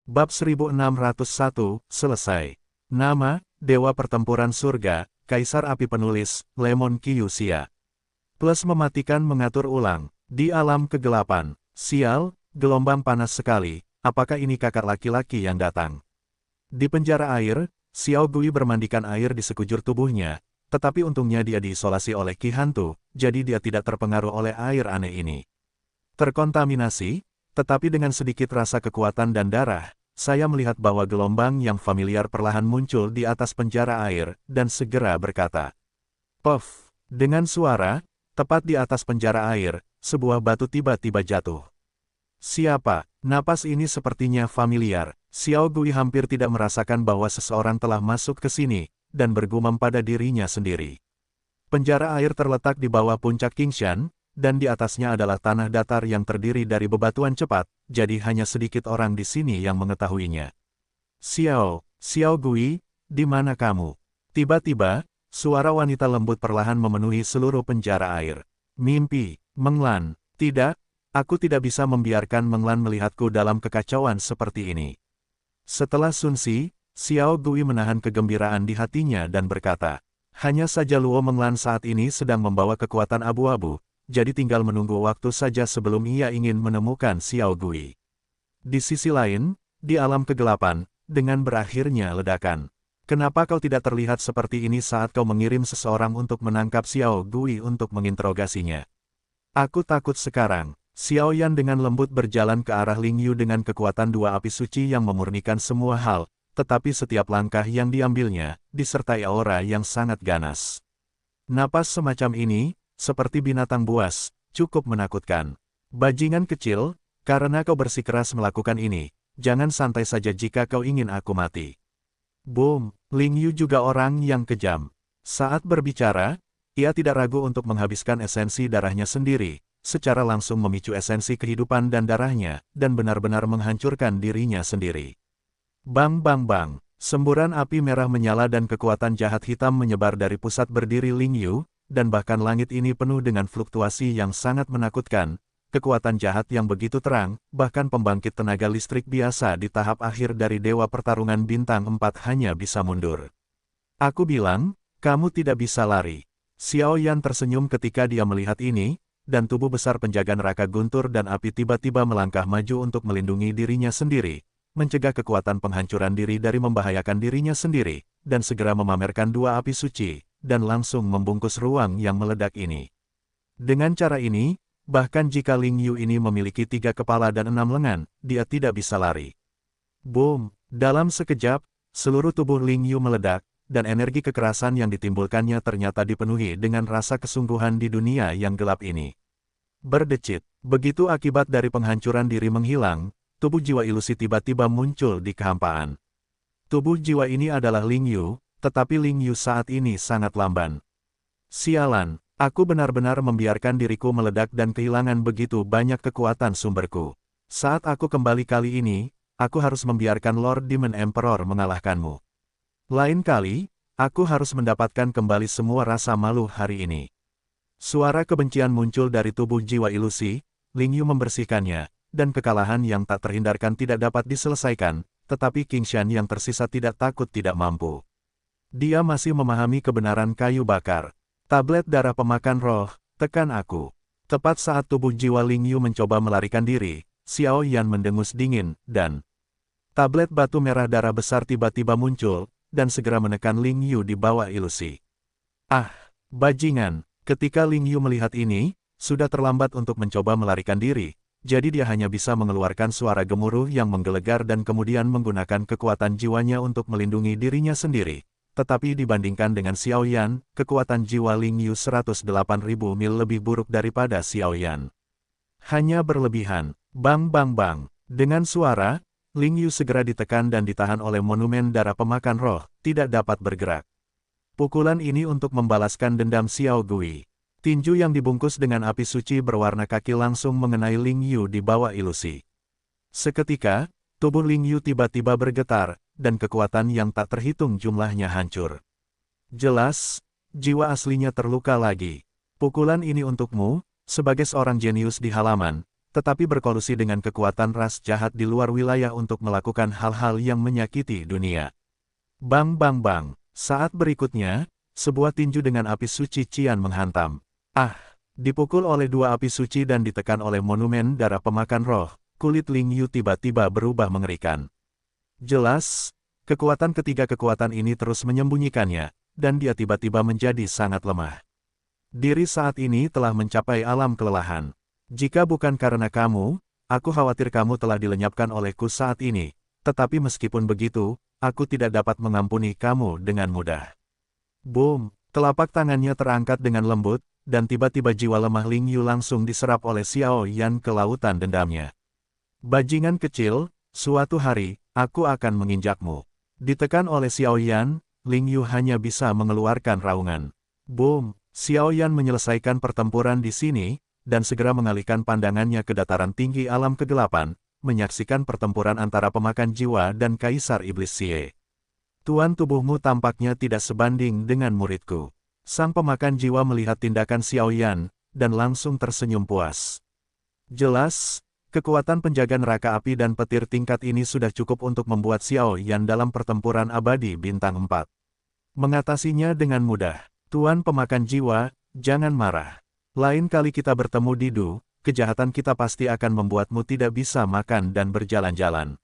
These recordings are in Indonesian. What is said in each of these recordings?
Bab 1601, selesai. Nama, Dewa Pertempuran Surga, Kaisar Api Penulis, Lemon Kyushia. Plus mematikan mengatur ulang. Di alam kegelapan. Sial, gelombang panas sekali. Apakah ini kakak laki-laki yang datang? Di penjara air, Xiao Gui bermandikan air di sekujur tubuhnya, tetapi untungnya dia diisolasi oleh Ki Hantu, jadi dia tidak terpengaruh oleh air aneh ini. Terkontaminasi, tetapi dengan sedikit rasa kekuatan dan darah, saya melihat bahwa gelombang yang familiar perlahan muncul di atas penjara air, dan segera berkata, "Puff!" Dengan suara, tepat di atas penjara air, sebuah batu tiba-tiba jatuh. Siapa? Napas ini sepertinya familiar. Xiao Gui hampir tidak merasakan bahwa seseorang telah masuk ke sini, dan bergumam pada dirinya sendiri. Penjara air terletak di bawah puncak Qingshan, dan di atasnya adalah tanah datar yang terdiri dari bebatuan cepat, jadi hanya sedikit orang di sini yang mengetahuinya. Xiao Gui, di mana kamu? Tiba-tiba, suara wanita lembut perlahan memenuhi seluruh penjara air. Mimpi, Menglan, tidak, aku tidak bisa membiarkan Menglan melihatku dalam kekacauan seperti ini. Setelah Sunsi, Xiao Gui menahan kegembiraan di hatinya dan berkata, hanya saja Luo Menglan saat ini sedang membawa kekuatan abu-abu, jadi tinggal menunggu waktu saja sebelum ia ingin menemukan Xiao Gui. Di sisi lain, di alam kegelapan, dengan berakhirnya ledakan. Kenapa kau tidak terlihat seperti ini saat kau mengirim seseorang untuk menangkap Xiao Gui untuk menginterogasinya? Aku takut sekarang. Xiao Yan dengan lembut berjalan ke arah Ling Yu dengan kekuatan dua api suci yang memurnikan semua hal, tetapi setiap langkah yang diambilnya, disertai aura yang sangat ganas. Napas semacam ini, seperti binatang buas, cukup menakutkan. Bajingan kecil, karena kau bersikeras melakukan ini, jangan santai saja jika kau ingin aku mati. Boom, Ling Yu juga orang yang kejam. Saat berbicara, ia tidak ragu untuk menghabiskan esensi darahnya sendiri, secara langsung memicu esensi kehidupan dan darahnya, dan benar-benar menghancurkan dirinya sendiri. Bang bang bang, semburan api merah menyala dan kekuatan jahat hitam menyebar dari pusat berdiri Ling Yu, dan bahkan langit ini penuh dengan fluktuasi yang sangat menakutkan, kekuatan jahat yang begitu terang, bahkan pembangkit tenaga listrik biasa di tahap akhir dari Dewa Pertarungan Bintang 4 hanya bisa mundur. Aku bilang, kamu tidak bisa lari. Xiao Yan tersenyum ketika dia melihat ini, dan tubuh besar penjaga neraka guntur dan api tiba-tiba melangkah maju untuk melindungi dirinya sendiri, mencegah kekuatan penghancuran diri dari membahayakan dirinya sendiri, dan segera memamerkan dua api suci, dan langsung membungkus ruang yang meledak ini. Dengan cara ini, bahkan jika Ling Yu ini memiliki 3 kepala dan 6 lengan, dia tidak bisa lari. Boom! Dalam sekejap, seluruh tubuh Ling Yu meledak, dan energi kekerasan yang ditimbulkannya ternyata dipenuhi dengan rasa kesungguhan di dunia yang gelap ini. Berdecit, begitu akibat dari penghancuran diri menghilang, tubuh jiwa ilusi tiba-tiba muncul di kehampaan. Tubuh jiwa ini adalah Ling Yu, tetapi Ling Yu saat ini sangat lamban. Sialan, aku benar-benar membiarkan diriku meledak dan kehilangan begitu banyak kekuatan sumberku. Saat aku kembali kali ini, aku harus membiarkan Lord Demon Emperor mengalahkanmu. Lain kali, aku harus mendapatkan kembali semua rasa malu hari ini. Suara kebencian muncul dari tubuh jiwa ilusi, Ling Yu membersihkannya, dan kekalahan yang tak terhindarkan tidak dapat diselesaikan, tetapi Qingshan yang tersisa tidak takut tidak mampu. Dia masih memahami kebenaran kayu bakar. Tablet darah pemakan roh, tekan aku. Tepat saat tubuh jiwa Ling Yu mencoba melarikan diri, Xiao Yan mendengus dingin, dan tablet batu merah darah besar tiba-tiba muncul, dan segera menekan Ling Yu di bawah ilusi. Ah, bajingan, ketika Ling Yu melihat ini, sudah terlambat untuk mencoba melarikan diri, jadi dia hanya bisa mengeluarkan suara gemuruh yang menggelegar dan kemudian menggunakan kekuatan jiwanya untuk melindungi dirinya sendiri. Tetapi dibandingkan dengan Xiao Yan, kekuatan jiwa Ling Yu 108.000 mil lebih buruk daripada Xiao Yan. Hanya berlebihan. Bang bang bang. Dengan suara, Ling Yu segera ditekan dan ditahan oleh monumen darah pemakan roh, tidak dapat bergerak. Pukulan ini untuk membalaskan dendam Xiao Gui. Tinju yang dibungkus dengan api suci berwarna kaki langsung mengenai Ling Yu di bawah ilusi. Seketika, tubuh Ling Yu tiba-tiba bergetar, dan kekuatan yang tak terhitung jumlahnya hancur. Jelas, jiwa aslinya terluka lagi. Pukulan ini untukmu, sebagai seorang jenius di halaman, tetapi berkolusi dengan kekuatan ras jahat di luar wilayah untuk melakukan hal-hal yang menyakiti dunia. Bang bang bang. Saat berikutnya, sebuah tinju dengan api suci Qian menghantam. Ah! Dipukul oleh dua api suci dan ditekan oleh monumen darah pemakan roh, kulit Ling Yu tiba-tiba berubah mengerikan. Jelas, kekuatan ketiga kekuatan ini terus menyembunyikannya, dan dia tiba-tiba menjadi sangat lemah. Diri saat ini telah mencapai alam kelelahan. Jika bukan karena kamu, aku khawatir kamu telah dilenyapkan olehku saat ini, tetapi meskipun begitu, aku tidak dapat mengampuni kamu dengan mudah. Boom! Telapak tangannya terangkat dengan lembut, dan tiba-tiba jiwa lemah Ling Yu langsung diserap oleh Xiao Yan ke lautan dendamnya. Bajingan kecil, suatu hari, aku akan menginjakmu. Ditekan oleh Xiao Yan, Ling Yu hanya bisa mengeluarkan raungan. Boom! Xiao Yan menyelesaikan pertempuran di sini, dan segera mengalihkan pandangannya ke dataran tinggi alam kegelapan, menyaksikan pertempuran antara pemakan jiwa dan Kaisar Iblis Xie. Tuan tubuhmu tampaknya tidak sebanding dengan muridku. Sang pemakan jiwa melihat tindakan Xiao Yan, dan langsung tersenyum puas. Jelas, kekuatan penjaga neraka api dan petir tingkat ini sudah cukup untuk membuat Xiao Yan dalam pertempuran abadi bintang 4. Mengatasinya dengan mudah. Tuan pemakan jiwa, jangan marah. Lain kali kita bertemu di Du, kejahatan kita pasti akan membuatmu tidak bisa makan dan berjalan-jalan.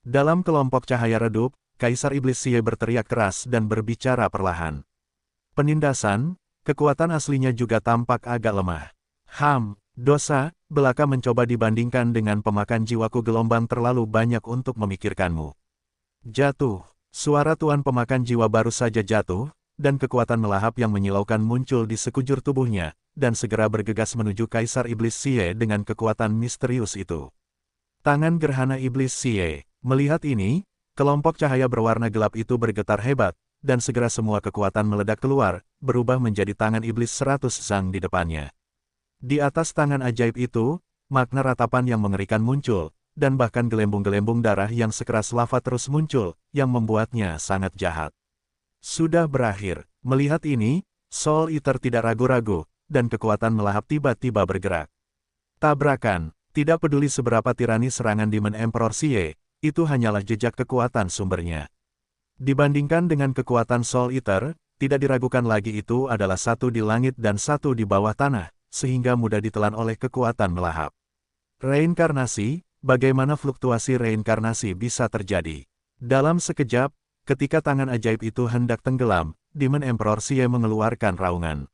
Dalam kelompok cahaya redup, Kaisar Iblis Xie berteriak keras dan berbicara perlahan. Penindasan, kekuatan aslinya juga tampak agak lemah. Dosa, belaka mencoba dibandingkan dengan pemakan jiwaku gelombang terlalu banyak untuk memikirkanmu. Jatuh, suara tuan pemakan jiwa baru saja jatuh, dan kekuatan melahap yang menyilaukan muncul di sekujur tubuhnya, dan segera bergegas menuju Kaisar Iblis Xie dengan kekuatan misterius itu. Tangan gerhana Iblis Xie. Melihat ini, kelompok cahaya berwarna gelap itu bergetar hebat, dan segera semua kekuatan meledak keluar, berubah menjadi tangan iblis 100 zang di depannya. Di atas tangan ajaib itu, makna ratapan yang mengerikan muncul, dan bahkan gelembung-gelembung darah yang sekeras lava terus muncul, yang membuatnya sangat jahat. Sudah berakhir. Melihat ini, Soul Eater tidak ragu-ragu, dan kekuatan melahap tiba-tiba bergerak. Tabrakan, tidak peduli seberapa tirani serangan Demon Emperor Xie, itu hanyalah jejak kekuatan sumbernya. Dibandingkan dengan kekuatan Soul Eater, tidak diragukan lagi itu adalah satu di langit dan satu di bawah tanah, sehingga mudah ditelan oleh kekuatan melahap. Reinkarnasi, bagaimana fluktuasi reinkarnasi bisa terjadi? Dalam sekejap, ketika tangan ajaib itu hendak tenggelam, Demon Emperor Xie mengeluarkan raungan.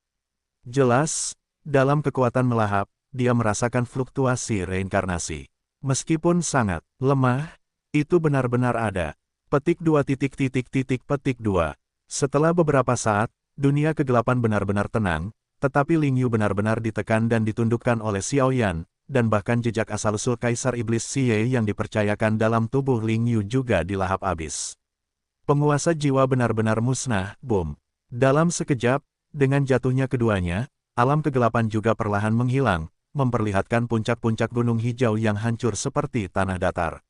Jelas, dalam kekuatan melahap, dia merasakan fluktuasi reinkarnasi. Meskipun sangat lemah, itu benar-benar ada. Petik 2 petik 2. Setelah beberapa saat, dunia kegelapan benar-benar tenang, tetapi Ling Yu benar-benar ditekan dan ditundukkan oleh Xiao Yan, dan bahkan jejak asal-usul Kaisar Iblis Xie yang dipercayakan dalam tubuh Ling Yu juga dilahap habis. Penguasa jiwa benar-benar musnah, boom. Dalam sekejap, dengan jatuhnya keduanya, alam kegelapan juga perlahan menghilang, memperlihatkan puncak-puncak gunung hijau yang hancur seperti tanah datar.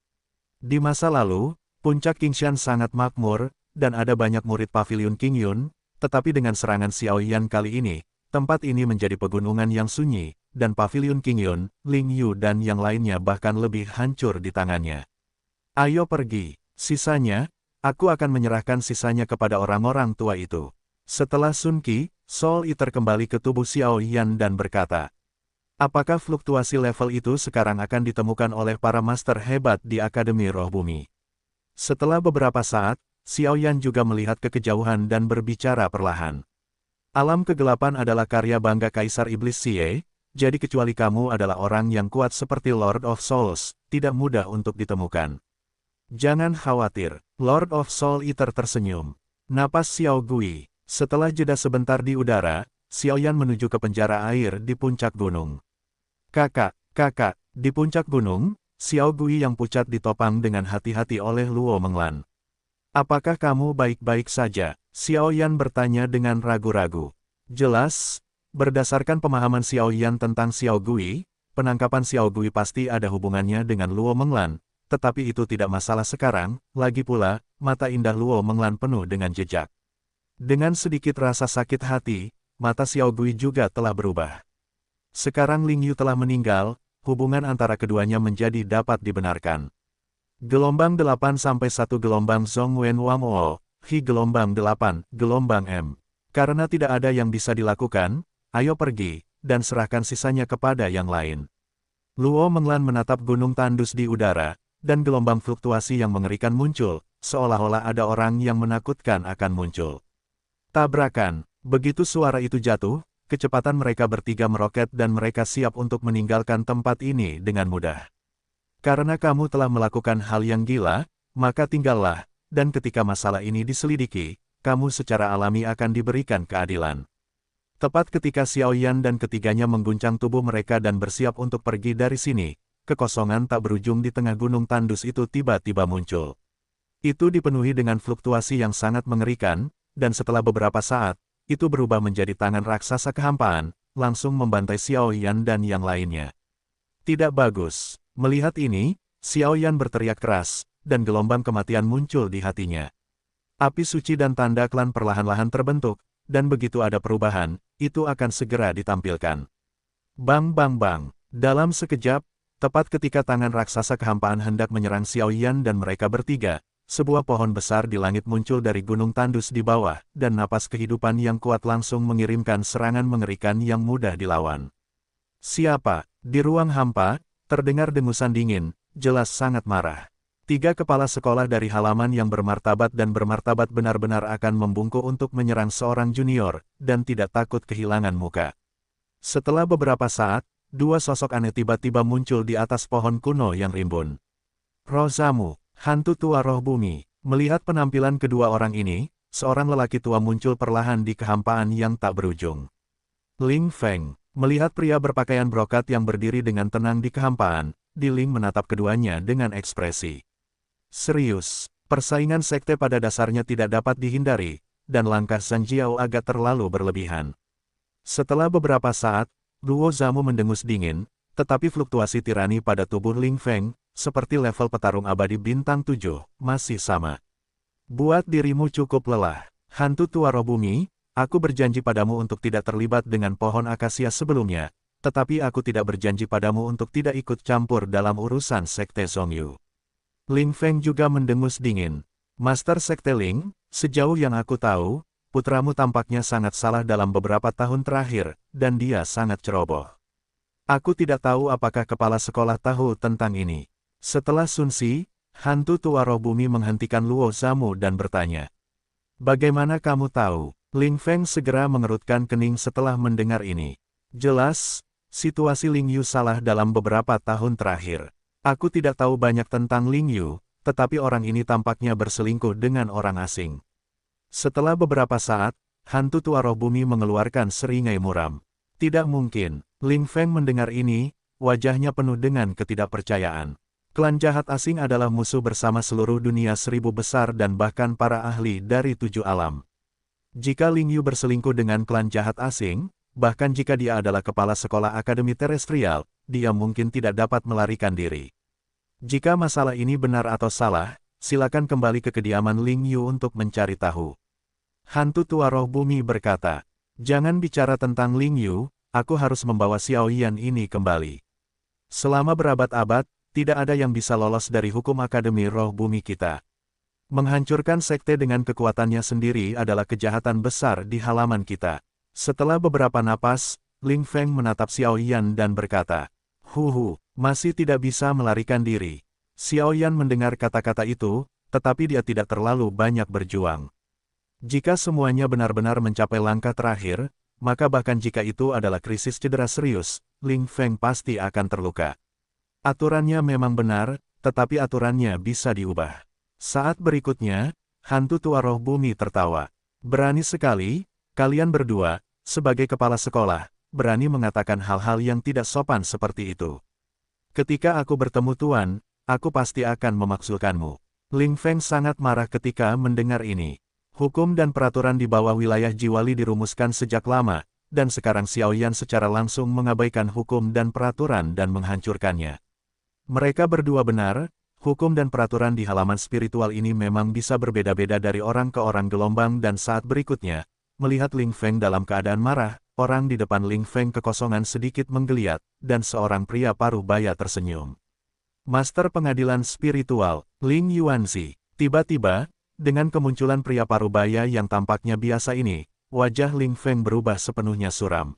Di masa lalu, Puncak Qingshan sangat makmur, dan ada banyak murid Paviliun Qingyun, tetapi dengan serangan Xiao Yan kali ini, tempat ini menjadi pegunungan yang sunyi, dan Paviliun Qingyun, Ling Yu dan yang lainnya bahkan lebih hancur di tangannya. Ayo pergi, sisanya, aku akan menyerahkan sisanya kepada orang-orang tua itu. Setelah Sun Qi, Soul Eater kembali ke tubuh Xiao Yan dan berkata, apakah fluktuasi level itu sekarang akan ditemukan oleh para master hebat di Akademi Roh Bumi? Setelah beberapa saat, Xiao Yan juga melihat ke kejauhan dan berbicara perlahan. Alam kegelapan adalah karya bangga Kaisar Iblis Xie, jadi kecuali kamu adalah orang yang kuat seperti Lord of Souls, tidak mudah untuk ditemukan. Jangan khawatir, Lord of Soul Eater tersenyum. Napas Xiao Gui. Setelah jeda sebentar di udara, Xiao Yan menuju ke penjara air di puncak gunung. Kakak, di puncak gunung, Xiao Gui yang pucat ditopang dengan hati-hati oleh Luo Menglan. Apakah kamu baik-baik saja? Xiao Yan bertanya dengan ragu-ragu. Jelas, berdasarkan pemahaman Xiao Yan tentang Xiao Gui, penangkapan Xiao Gui pasti ada hubungannya dengan Luo Menglan, tetapi itu tidak masalah sekarang, lagi pula, mata indah Luo Menglan penuh dengan jejak. Dengan sedikit rasa sakit hati, mata Xiao Gui juga telah berubah. Sekarang Ling Yu telah meninggal, hubungan antara keduanya menjadi dapat dibenarkan. Gelombang 8 sampai 1 gelombang Zhongwen Wamou, Hi gelombang 8, gelombang M. Karena tidak ada yang bisa dilakukan, ayo pergi, dan serahkan sisanya kepada yang lain. Luo Menglan menatap gunung tandus di udara, dan gelombang fluktuasi yang mengerikan muncul, seolah-olah ada orang yang menakutkan akan muncul. Tabrakan, begitu suara itu jatuh, kecepatan mereka bertiga meroket dan mereka siap untuk meninggalkan tempat ini dengan mudah. Karena kamu telah melakukan hal yang gila, maka tinggallah, dan ketika masalah ini diselidiki, kamu secara alami akan diberikan keadilan. Tepat ketika Xiao Yan dan ketiganya mengguncang tubuh mereka dan bersiap untuk pergi dari sini, kekosongan tak berujung di tengah gunung tandus itu tiba-tiba muncul. Itu dipenuhi dengan fluktuasi yang sangat mengerikan, dan setelah beberapa saat, itu berubah menjadi tangan raksasa kehampaan, langsung membantai Xiao Yan dan yang lainnya. Tidak bagus. Melihat ini, Xiao Yan berteriak keras, dan gelombang kematian muncul di hatinya. Api suci dan tanda klan perlahan-lahan terbentuk, dan begitu ada perubahan, itu akan segera ditampilkan. Bang bang bang. Dalam sekejap, tepat ketika tangan raksasa kehampaan hendak menyerang Xiao Yan dan mereka bertiga, sebuah pohon besar di langit muncul dari gunung tandus di bawah, dan napas kehidupan yang kuat langsung mengirimkan serangan mengerikan yang mudah dilawan. Siapa? Di ruang hampa, terdengar dengusan dingin, jelas sangat marah. 3 kepala sekolah dari halaman yang bermartabat dan bermartabat benar-benar akan membungkuk untuk menyerang seorang junior, dan tidak takut kehilangan muka. Setelah beberapa saat, 2 sosok aneh tiba-tiba muncul di atas pohon kuno yang rimbun. Roh Zamu, hantu tua roh bumi. Melihat penampilan kedua orang ini, seorang lelaki tua muncul perlahan di kehampaan yang tak berujung. Ling Feng, melihat pria berpakaian brokat yang berdiri dengan tenang di kehampaan, Ling menatap keduanya dengan ekspresi serius. Persaingan sekte pada dasarnya tidak dapat dihindari, dan langkah Zhang Jiao agak terlalu berlebihan. Setelah beberapa saat, Luo Zamu mendengus dingin, tetapi fluktuasi tirani pada tubuh Ling Feng, seperti level petarung abadi bintang 7, masih sama. Buat dirimu cukup lelah, hantu tua roh bumi, aku berjanji padamu untuk tidak terlibat dengan pohon akasia sebelumnya, tetapi aku tidak berjanji padamu untuk tidak ikut campur dalam urusan sekte Zhongyu. Ling Feng juga mendengus dingin. Master Sekte Ling, sejauh yang aku tahu, putramu tampaknya sangat salah dalam beberapa tahun terakhir, dan dia sangat ceroboh. Aku tidak tahu apakah kepala sekolah tahu tentang ini. Setelah Sun Si, hantu tua roh bumi menghentikan Luo Zamu dan bertanya. Bagaimana kamu tahu? Ling Feng segera mengerutkan kening setelah mendengar ini. Jelas, situasi Ling Yu salah dalam beberapa tahun terakhir. Aku tidak tahu banyak tentang Ling Yu, tetapi orang ini tampaknya berselingkuh dengan orang asing. Setelah beberapa saat, hantu tua roh bumi mengeluarkan seringai muram. Tidak mungkin. Ling Feng mendengar ini, wajahnya penuh dengan ketidakpercayaan. Klan jahat asing adalah musuh bersama seluruh dunia 1000 besar dan bahkan para ahli dari 7 alam. Jika Ling Yu berselingkuh dengan klan jahat asing, bahkan jika dia adalah kepala sekolah akademi terestrial, dia mungkin tidak dapat melarikan diri. Jika masalah ini benar atau salah, silakan kembali ke kediaman Ling Yu untuk mencari tahu. Hantu tua roh bumi berkata, jangan bicara tentang Ling Yu, aku harus membawa Xiao Yan ini kembali. Selama berabad-abad, tidak ada yang bisa lolos dari hukum akademi roh bumi kita. Menghancurkan sekte dengan kekuatannya sendiri adalah kejahatan besar di halaman kita. Setelah beberapa napas, Ling Feng menatap Xiao Yan dan berkata, masih tidak bisa melarikan diri. Xiao Yan mendengar kata-kata itu, tetapi dia tidak terlalu banyak berjuang. Jika semuanya benar-benar mencapai langkah terakhir, maka bahkan jika itu adalah krisis cedera serius, Ling Feng pasti akan terluka. Aturannya memang benar, tetapi aturannya bisa diubah. Saat berikutnya, hantu tua roh bumi tertawa. Berani sekali, kalian berdua, sebagai kepala sekolah, berani mengatakan hal-hal yang tidak sopan seperti itu. Ketika aku bertemu Tuan, aku pasti akan memaksulkanmu. Ling Feng sangat marah ketika mendengar ini. Hukum dan peraturan di bawah wilayah Jiwali dirumuskan sejak lama, dan sekarang Xiao Yan secara langsung mengabaikan hukum dan peraturan dan menghancurkannya. Mereka berdua benar, hukum dan peraturan di halaman spiritual ini memang bisa berbeda-beda dari orang ke orang gelombang dan saat berikutnya, melihat Ling Feng dalam keadaan marah, orang di depan Ling Feng kekosongan sedikit menggeliat, dan seorang pria paruh baya tersenyum. Master pengadilan spiritual, Ling Yuanzi. Tiba-tiba, dengan kemunculan pria parubaya yang tampaknya biasa ini, wajah Ling Feng berubah sepenuhnya suram.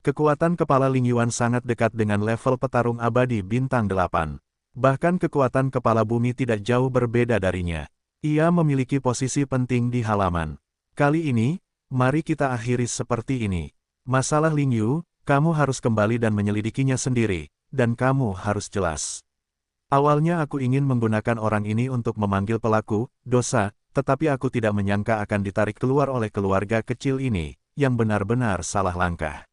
Kekuatan kepala Ling Yuan sangat dekat dengan level petarung abadi bintang 8. Bahkan kekuatan kepala bumi tidak jauh berbeda darinya. Ia memiliki posisi penting di halaman. Kali ini, mari kita akhiri seperti ini. Masalah Ling Yu, kamu harus kembali dan menyelidikinya sendiri, dan kamu harus jelas. Awalnya aku ingin menggunakan orang ini untuk memanggil pelaku dosa, tetapi aku tidak menyangka akan ditarik keluar oleh keluarga kecil ini, yang benar-benar salah langkah.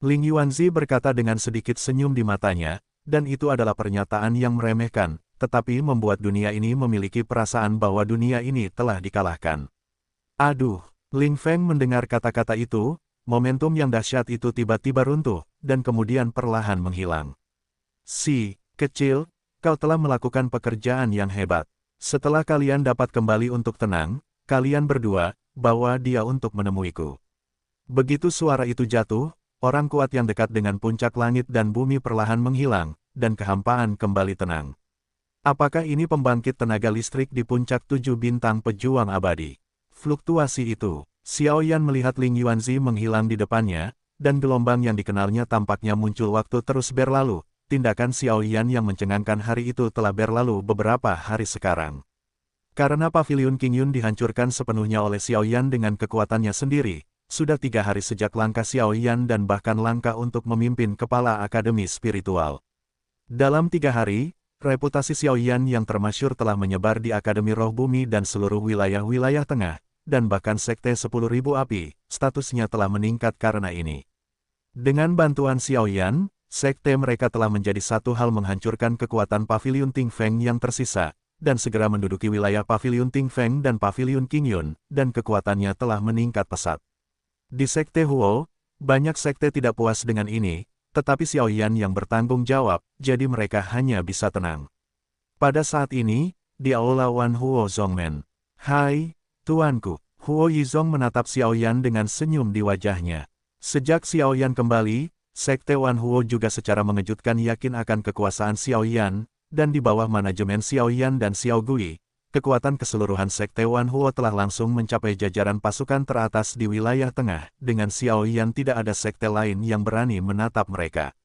Ling Yuanzi berkata dengan sedikit senyum di matanya, dan itu adalah pernyataan yang meremehkan, tetapi membuat dunia ini memiliki perasaan bahwa dunia ini telah dikalahkan. Aduh, Ling Feng mendengar kata-kata itu, momentum yang dahsyat itu tiba-tiba runtuh, dan kemudian perlahan menghilang. Si kecil, kau telah melakukan pekerjaan yang hebat. Setelah kalian dapat kembali untuk tenang, kalian berdua, bawa dia untuk menemuiku. Begitu suara itu jatuh, orang kuat yang dekat dengan puncak langit dan bumi perlahan menghilang, dan kehampaan kembali tenang. Apakah ini pembangkit tenaga listrik di puncak 7 bintang pejuang abadi? Fluktuasi itu, Xiao Yan melihat Ling Yuanzi menghilang di depannya, dan gelombang yang dikenalnya tampaknya muncul waktu terus berlalu. Tindakan Xiao Yan yang mencengangkan hari itu telah berlalu beberapa hari sekarang. Karena paviliun King Yun dihancurkan sepenuhnya oleh Xiao Yan dengan kekuatannya sendiri, sudah 3 hari sejak langkah Xiao Yan dan bahkan langkah untuk memimpin kepala Akademi Spiritual. Dalam 3 hari, reputasi Xiao Yan yang termasyhur telah menyebar di Akademi Roh Bumi dan seluruh wilayah-wilayah tengah, dan bahkan Sekte 10.000 Api, statusnya telah meningkat karena ini. Dengan bantuan Xiao Yan, sekte mereka telah menjadi satu hal menghancurkan kekuatan Paviliun Ting Feng yang tersisa, dan segera menduduki wilayah Paviliun Ting Feng dan Paviliun King Yun, dan kekuatannya telah meningkat pesat. Di Sekte Huo, banyak sekte tidak puas dengan ini, tetapi Xiao Yan yang bertanggung jawab, jadi mereka hanya bisa tenang. Pada saat ini, di Aula Wan Huo Zongmen. Hai, tuanku. Huo Yizong menatap Xiao Yan dengan senyum di wajahnya. Sejak Xiao Yan kembali, Sekte Wan Huo juga secara mengejutkan yakin akan kekuasaan Xiao Yan, dan di bawah manajemen Xiao Yan dan Xiao Gui, kekuatan keseluruhan Sekte Wan Huo telah langsung mencapai jajaran pasukan teratas di wilayah tengah, dengan Xiao Yan tidak ada sekte lain yang berani menatap mereka.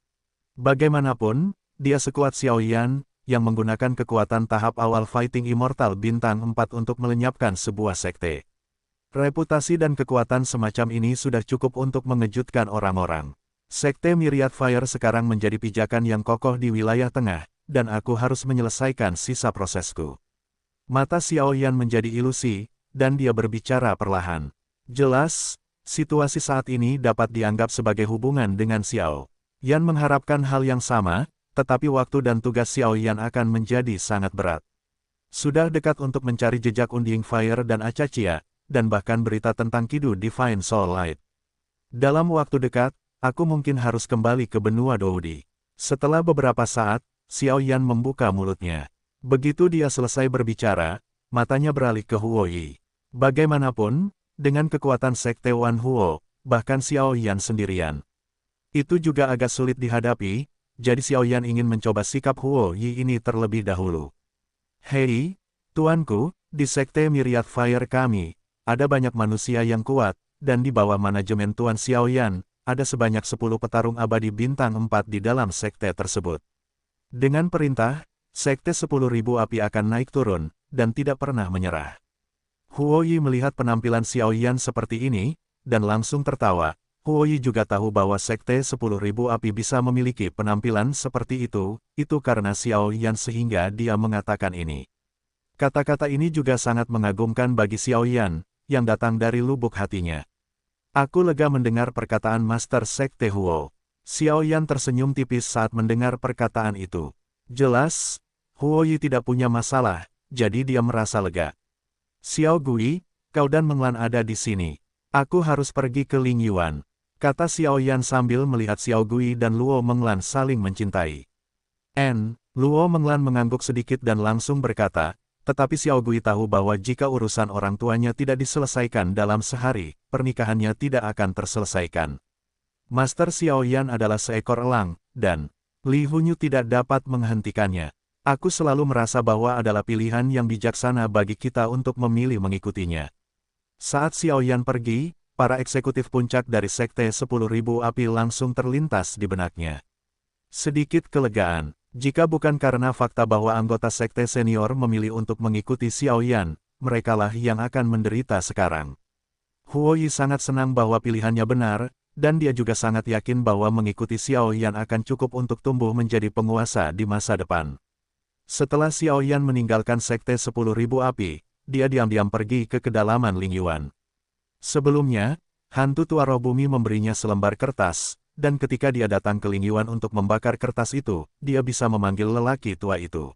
Bagaimanapun, dia sekuat Xiao Yan, yang menggunakan kekuatan tahap awal Fighting Immortal Bintang 4 untuk melenyapkan sebuah sekte. Reputasi dan kekuatan semacam ini sudah cukup untuk mengejutkan orang-orang. Sekte Myriad Fire sekarang menjadi pijakan yang kokoh di wilayah tengah, dan aku harus menyelesaikan sisa prosesku. Mata Xiao Yan menjadi ilusi, dan dia berbicara perlahan. Jelas, situasi saat ini dapat dianggap sebagai hubungan dengan Xiao Yan mengharapkan hal yang sama, tetapi waktu dan tugas Xiao Yan akan menjadi sangat berat. Sudah dekat untuk mencari jejak Undying Fire dan Acachia, dan bahkan berita tentang Kidu Divine Soul Light. Dalam waktu dekat, aku mungkin harus kembali ke benua Doudi. Setelah beberapa saat, Xiao Yan membuka mulutnya. Begitu dia selesai berbicara, matanya beralih ke Huo Yi. Bagaimanapun, dengan kekuatan Sekte Wan Huo, bahkan Xiao Yan sendirian, itu juga agak sulit dihadapi, jadi Xiao Yan ingin mencoba sikap Huo Yi ini terlebih dahulu. Hei, tuanku, di Sekte Myriad Fire kami, ada banyak manusia yang kuat, dan di bawah manajemen Tuan Xiao Yan, ada sebanyak 10 petarung abadi bintang 4 di dalam sekte tersebut. Dengan perintah, Sekte 10.000 Api akan naik turun, dan tidak pernah menyerah. Huo Yi melihat penampilan Xiao Yan seperti ini, dan langsung tertawa. Huo Yi juga tahu bahwa Sekte 10.000 Api bisa memiliki penampilan seperti itu karena Xiao Yan sehingga dia mengatakan ini. Kata-kata ini juga sangat mengagumkan bagi Xiao Yan, yang datang dari lubuk hatinya. Aku lega mendengar perkataan Master Sekte Huo. Xiao Yan tersenyum tipis saat mendengar perkataan itu. Jelas, Huo Yi tidak punya masalah, jadi dia merasa lega. Xiao Gui, kau dan Menglan ada di sini. Aku harus pergi ke Ling Yuan, kata Xiao Yan sambil melihat Xiao Gui dan Luo Menglan saling mencintai. Luo Menglan mengangguk sedikit dan langsung berkata, tetapi Xiao Gui tahu bahwa jika urusan orang tuanya tidak diselesaikan dalam sehari, pernikahannya tidak akan terselesaikan. Master Xiaoyan adalah seekor elang, dan Li Hunyu tidak dapat menghentikannya. Aku selalu merasa bahwa adalah pilihan yang bijaksana bagi kita untuk memilih mengikutinya. Saat Xiaoyan pergi, para eksekutif puncak dari Sekte 10.000 Api langsung terlintas di benaknya. Sedikit kelegaan, jika bukan karena fakta bahwa anggota Sekte senior memilih untuk mengikuti Xiaoyan, merekalah yang akan menderita sekarang. Huo Yi sangat senang bahwa pilihannya benar, dan dia juga sangat yakin bahwa mengikuti Xiaoyan akan cukup untuk tumbuh menjadi penguasa di masa depan. Setelah Xiaoyan meninggalkan Sekte 10.000 Api, dia diam-diam pergi ke kedalaman Lingyuan. Sebelumnya, hantu tua roh bumi memberinya selembar kertas, dan ketika dia datang ke Lingyuan untuk membakar kertas itu, dia bisa memanggil lelaki tua itu.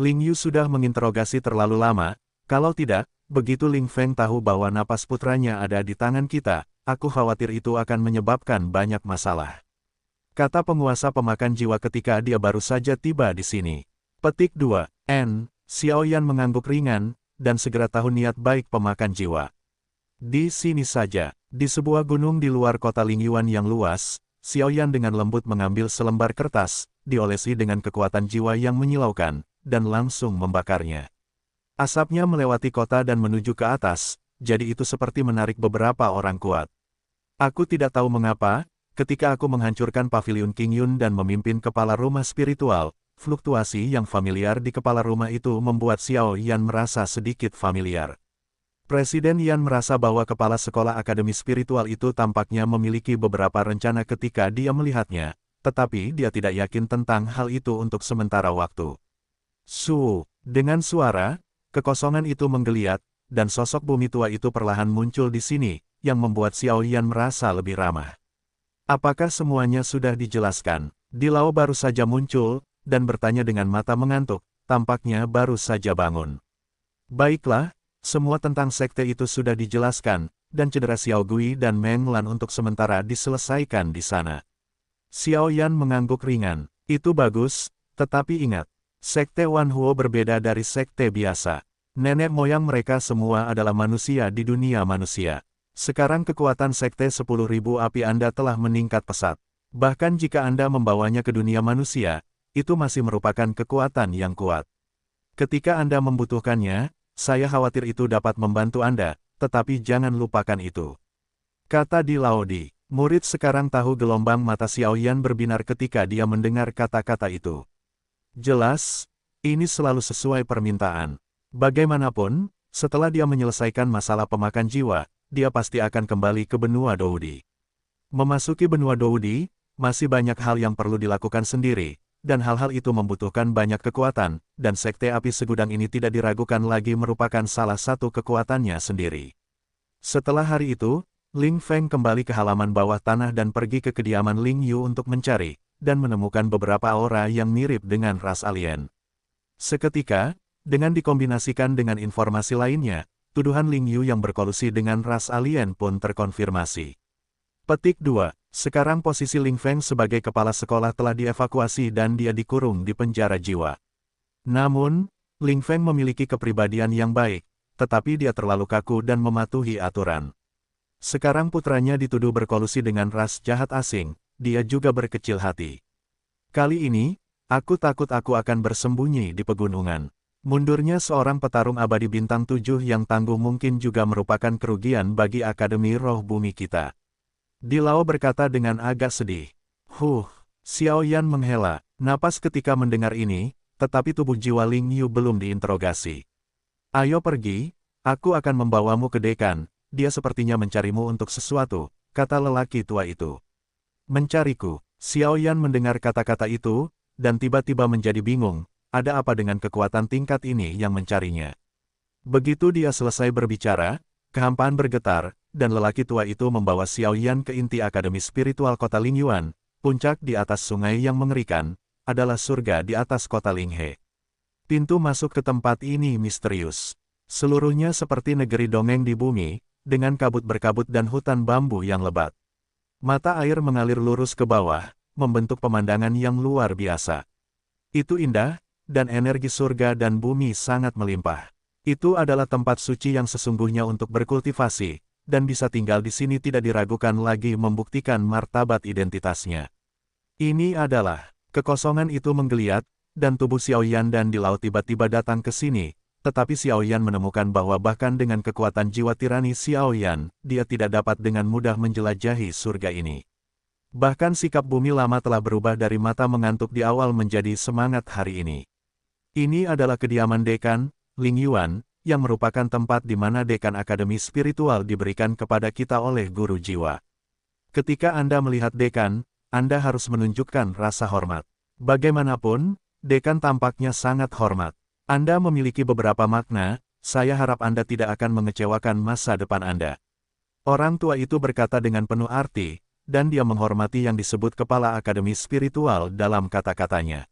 Lingyu sudah menginterogasi terlalu lama, kalau tidak, begitu Ling Feng tahu bahwa napas putranya ada di tangan kita, aku khawatir itu akan menyebabkan banyak masalah. Kata penguasa pemakan jiwa ketika dia baru saja tiba di sini. Petik 2. Xiaoyan mengangguk ringan, dan segera tahu niat baik pemakan jiwa. Di sini saja, di sebuah gunung di luar kota Lingyuan yang luas, Xiaoyan dengan lembut mengambil selembar kertas, diolesi dengan kekuatan jiwa yang menyilaukan, dan langsung membakarnya. Asapnya melewati kota dan menuju ke atas, jadi itu seperti menarik beberapa orang kuat. Aku tidak tahu mengapa, ketika aku menghancurkan paviliun King Yun dan memimpin kepala rumah spiritual, fluktuasi yang familiar di kepala rumah itu membuat Xiao Yan merasa sedikit familiar. Presiden Yan merasa bahwa kepala sekolah akademi spiritual itu tampaknya memiliki beberapa rencana ketika dia melihatnya, tetapi dia tidak yakin tentang hal itu untuk sementara waktu. Dengan suara, kekosongan itu menggeliat, dan sosok bumi tua itu perlahan muncul di sini, yang membuat Xiao Yan merasa lebih ramah. Apakah semuanya sudah dijelaskan? Dilao baru saja muncul, dan bertanya dengan mata mengantuk, tampaknya baru saja bangun. Baiklah, semua tentang sekte itu sudah dijelaskan, dan cedera Xiao Gui dan Meng Lan untuk sementara diselesaikan di sana. Xiao Yan mengangguk ringan. Itu bagus, tetapi ingat, Sekte Wan Huo berbeda dari sekte biasa. Nenek moyang mereka semua adalah manusia di dunia manusia. Sekarang kekuatan Sekte 10.000 Api Anda telah meningkat pesat. Bahkan jika Anda membawanya ke dunia manusia, itu masih merupakan kekuatan yang kuat. Ketika Anda membutuhkannya, saya khawatir itu dapat membantu Anda, tetapi jangan lupakan itu. Kata Di Laodi. Murid sekarang tahu gelombang mata Xiao Yan berbinar ketika dia mendengar kata-kata itu. Jelas, ini selalu sesuai permintaan. Bagaimanapun, setelah dia menyelesaikan masalah pemakan jiwa, dia pasti akan kembali ke benua Doudi. Memasuki benua Doudi, masih banyak hal yang perlu dilakukan sendiri, dan hal-hal itu membutuhkan banyak kekuatan, dan Sekte Api Segudang ini tidak diragukan lagi merupakan salah satu kekuatannya sendiri. Setelah hari itu, Ling Feng kembali ke halaman bawah tanah dan pergi ke kediaman Ling Yu untuk mencari, dan menemukan beberapa aura yang mirip dengan ras alien. Seketika, dengan dikombinasikan dengan informasi lainnya, tuduhan Ling Yu yang berkolusi dengan ras alien pun terkonfirmasi. Petik 2. Sekarang posisi Ling Feng sebagai kepala sekolah telah dievakuasi dan dia dikurung di penjara jiwa. Namun, Ling Feng memiliki kepribadian yang baik, tetapi dia terlalu kaku dan mematuhi aturan. Sekarang putranya dituduh berkolusi dengan ras jahat asing, dia juga berkecil hati. Kali ini, aku takut aku akan bersembunyi di pegunungan. Mundurnya seorang petarung abadi bintang 7 yang tangguh mungkin juga merupakan kerugian bagi Akademi Roh Bumi kita. Di Lao berkata dengan agak sedih. Xiao Yan menghela napas ketika mendengar ini, tetapi tubuh jiwa Ling Yu belum diinterogasi. Ayo pergi, aku akan membawamu ke dekan, dia sepertinya mencarimu untuk sesuatu, kata lelaki tua itu. Mencariku. Xiao Yan mendengar kata-kata itu, dan tiba-tiba menjadi bingung, ada apa dengan kekuatan tingkat ini yang mencarinya. Begitu dia selesai berbicara, kehampaan bergetar, dan lelaki tua itu membawa Xiao Yan ke inti Akademi Spiritual Kota Lingyuan, puncak di atas sungai yang mengerikan, adalah surga di atas kota Linghe. Pintu masuk ke tempat ini misterius. Seluruhnya seperti negeri dongeng di bumi, dengan kabut berkabut dan hutan bambu yang lebat. Mata air mengalir lurus ke bawah, membentuk pemandangan yang luar biasa. Itu indah, dan energi surga dan bumi sangat melimpah. Itu adalah tempat suci yang sesungguhnya untuk berkultivasi, dan bisa tinggal di sini tidak diragukan lagi membuktikan martabat identitasnya. Ini adalah, kekosongan itu menggeliat, dan tubuh Xiaoyan dan di laut tiba-tiba datang ke sini, tetapi Xiaoyan menemukan bahwa bahkan dengan kekuatan jiwa tirani Xiaoyan, dia tidak dapat dengan mudah menjelajahi surga ini. Bahkan sikap bumi lama telah berubah dari mata mengantuk di awal menjadi semangat hari ini. Ini adalah kediaman Dekan, Ling Yuan, yang merupakan tempat di mana Dekan Akademi Spiritual diberikan kepada kita oleh Guru Jiwa. Ketika Anda melihat Dekan, Anda harus menunjukkan rasa hormat. Bagaimanapun, Dekan tampaknya sangat hormat. Anda memiliki beberapa makna, saya harap Anda tidak akan mengecewakan masa depan Anda. Orang tua itu berkata dengan penuh arti, dan dia menghormati yang disebut kepala Akademi Spiritual dalam kata-katanya.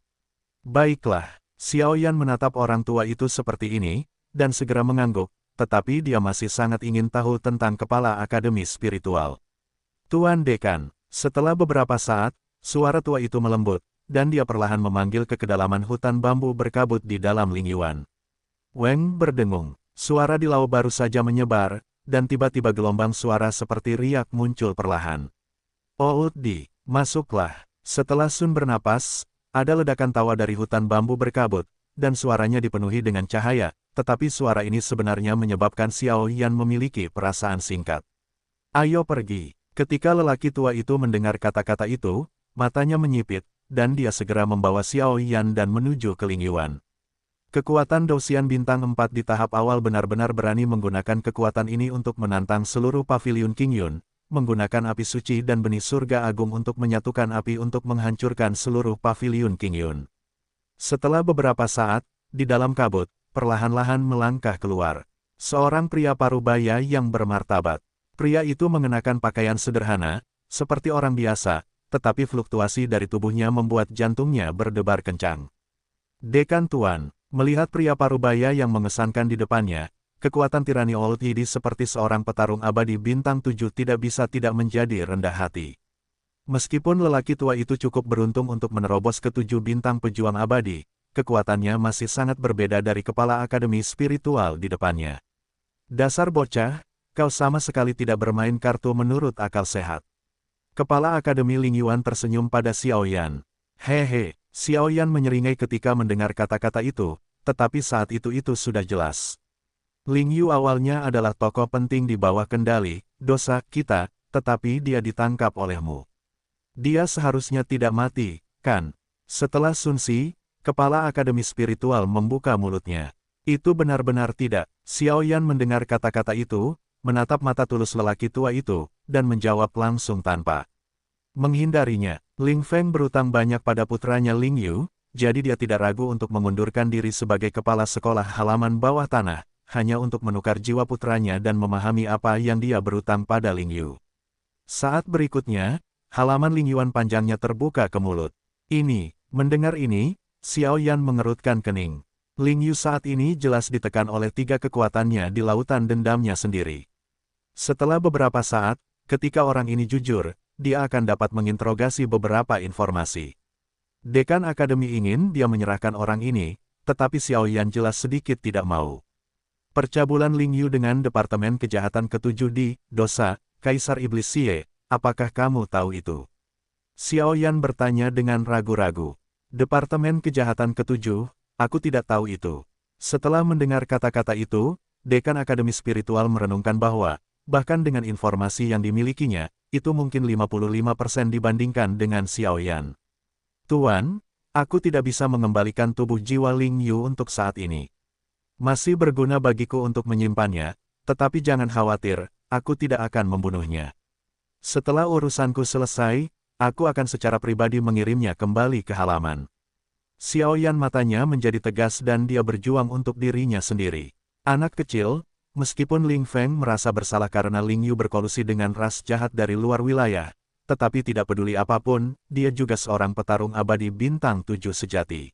Baiklah, Xiaoyan menatap orang tua itu seperti ini, dan segera mengangguk, tetapi dia masih sangat ingin tahu tentang kepala Akademi Spiritual. Tuan Dekan, setelah beberapa saat, suara tua itu melembut, dan dia perlahan memanggil ke kedalaman hutan bambu berkabut di dalam Ling Yuan. Weng berdengung, suara di laut baru saja menyebar, dan tiba-tiba gelombang suara seperti riak muncul perlahan. Oh Di, masuklah. Setelah Sun bernapas, ada ledakan tawa dari hutan bambu berkabut, dan suaranya dipenuhi dengan cahaya, tetapi suara ini sebenarnya menyebabkan Xiaoyan memiliki perasaan singkat. Ayo pergi. Ketika lelaki tua itu mendengar kata-kata itu, matanya menyipit, dan dia segera membawa Xiaoyan dan menuju ke Ling Yuan. Kekuatan Dosian Bintang 4 di tahap awal benar-benar berani menggunakan kekuatan ini untuk menantang seluruh paviliun Qingyun, menggunakan api suci dan benih surga agung untuk menyatukan api untuk menghancurkan seluruh paviliun Qingyun. Setelah beberapa saat, di dalam kabut, perlahan-lahan melangkah keluar seorang pria parubaya yang bermartabat. Pria itu mengenakan pakaian sederhana, seperti orang biasa, tetapi fluktuasi dari tubuhnya membuat jantungnya berdebar kencang. Dekan Tuan, melihat pria parubaya yang mengesankan di depannya, kekuatan tirani Old Yidi seperti seorang petarung abadi bintang 7 tidak bisa tidak menjadi rendah hati. Meskipun lelaki tua itu cukup beruntung untuk menerobos ke 7 bintang pejuang abadi, kekuatannya masih sangat berbeda dari kepala akademi spiritual di depannya. Dasar bocah, kau sama sekali tidak bermain kartu menurut akal sehat. Kepala akademi Ling Yuan tersenyum pada Xiaoyan. Hehe, Xiaoyan menyeringai ketika mendengar kata-kata itu, tetapi saat itu sudah jelas. Ling Yu awalnya adalah tokoh penting di bawah kendali dosa kita, tetapi dia ditangkap olehmu. Dia seharusnya tidak mati, kan? Setelah Sun Si, kepala akademi spiritual membuka mulutnya. Itu benar-benar tidak. Xiaoyan mendengar kata-kata itu, menatap mata tulus lelaki tua itu, dan menjawab langsung tanpa menghindarinya. Ling Feng berutang banyak pada putranya Ling Yu, jadi dia tidak ragu untuk mengundurkan diri sebagai kepala sekolah halaman bawah tanah, hanya untuk menukar jiwa putranya dan memahami apa yang dia berutang pada Ling Yu. Saat berikutnya, halaman Ling Yuan panjangnya terbuka ke mulut. Mendengar ini, Xiaoyan mengerutkan kening. Ling Yu saat ini jelas ditekan oleh 3 kekuatannya di lautan dendamnya sendiri. Setelah beberapa saat, ketika orang ini jujur, dia akan dapat menginterogasi beberapa informasi. Dekan Akademi ingin dia menyerahkan orang ini, tetapi Xiaoyan jelas sedikit tidak mau. Percabulan Ling Yu dengan Departemen Kejahatan ke-7 di Dosa, Kaisar Iblis Xie, apakah kamu tahu itu? Xiaoyan bertanya dengan ragu-ragu. Departemen Kejahatan ke-7, aku tidak tahu itu. Setelah mendengar kata-kata itu, Dekan Akademi Spiritual merenungkan bahwa, bahkan dengan informasi yang dimilikinya, itu mungkin 55% dibandingkan dengan Xiaoyan. Tuan, aku tidak bisa mengembalikan tubuh jiwa Ling Yu untuk saat ini. Masih berguna bagiku untuk menyimpannya, tetapi jangan khawatir, aku tidak akan membunuhnya. Setelah urusanku selesai, aku akan secara pribadi mengirimnya kembali ke halaman. Xiaoyan matanya menjadi tegas dan dia berjuang untuk dirinya sendiri. Anak kecil, meskipun Ling Feng merasa bersalah karena Ling Yu berkolusi dengan ras jahat dari luar wilayah, tetapi tidak peduli apapun, dia juga seorang petarung abadi bintang 7 sejati.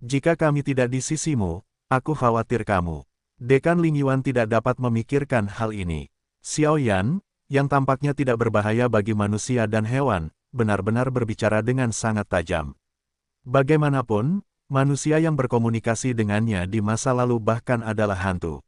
Jika kami tidak di sisimu, aku khawatir kamu. Dekan Ling Yuan tidak dapat memikirkan hal ini. Xiaoyan, yang tampaknya tidak berbahaya bagi manusia dan hewan, benar-benar berbicara dengan sangat tajam. Bagaimanapun, manusia yang berkomunikasi dengannya di masa lalu bahkan adalah hantu.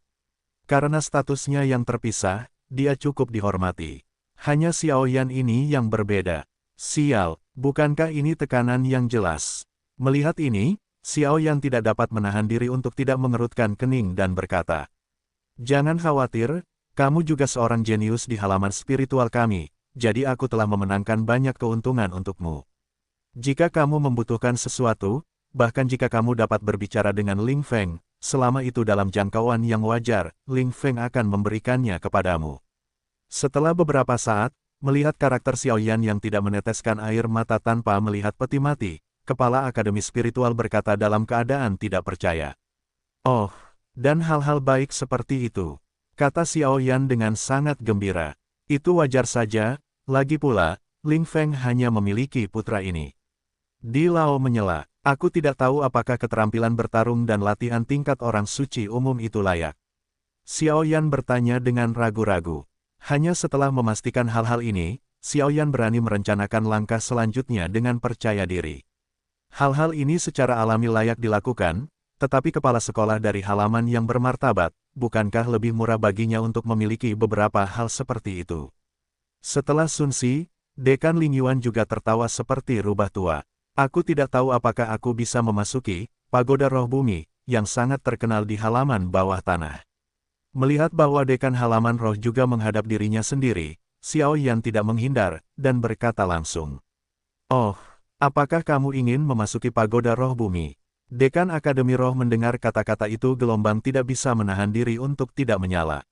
Karena statusnya yang terpisah, dia cukup dihormati. Hanya Xiao Yan ini yang berbeda. Sial, bukankah ini tekanan yang jelas? Melihat ini, Xiao Yan tidak dapat menahan diri untuk tidak mengerutkan kening dan berkata, "Jangan khawatir, kamu juga seorang jenius di halaman spiritual kami, jadi aku telah memenangkan banyak keuntungan untukmu. Jika kamu membutuhkan sesuatu, bahkan jika kamu dapat berbicara dengan Ling Feng, selama itu dalam jangkauan yang wajar, Ling Feng akan memberikannya kepadamu." Setelah beberapa saat, melihat karakter Xiao Yan yang tidak meneteskan air mata tanpa melihat peti mati, Kepala Akademi Spiritual berkata dalam keadaan tidak percaya. "Oh, dan hal-hal baik seperti itu," kata Xiao Yan dengan sangat gembira. "Itu wajar saja, lagi pula, Ling Feng hanya memiliki putra ini." Di Lao menyela, "Aku tidak tahu apakah keterampilan bertarung dan latihan tingkat orang suci umum itu layak." Xiao Yan bertanya dengan ragu-ragu. Hanya setelah memastikan hal-hal ini, Xiao Yan berani merencanakan langkah selanjutnya dengan percaya diri. Hal-hal ini secara alami layak dilakukan, tetapi kepala sekolah dari halaman yang bermartabat, bukankah lebih murah baginya untuk memiliki beberapa hal seperti itu? Setelah Sun Si, Dekan Ling Yuan juga tertawa seperti rubah tua. "Aku tidak tahu apakah aku bisa memasuki Pagoda Roh Bumi, yang sangat terkenal di halaman bawah tanah." Melihat bahwa Dekan halaman roh juga menghadap dirinya sendiri, Xiao Yan tidak menghindar, dan berkata langsung, "Oh, apakah kamu ingin memasuki Pagoda Roh Bumi?" Dekan Akademi Roh mendengar kata-kata itu gelombang tidak bisa menahan diri untuk tidak menyala.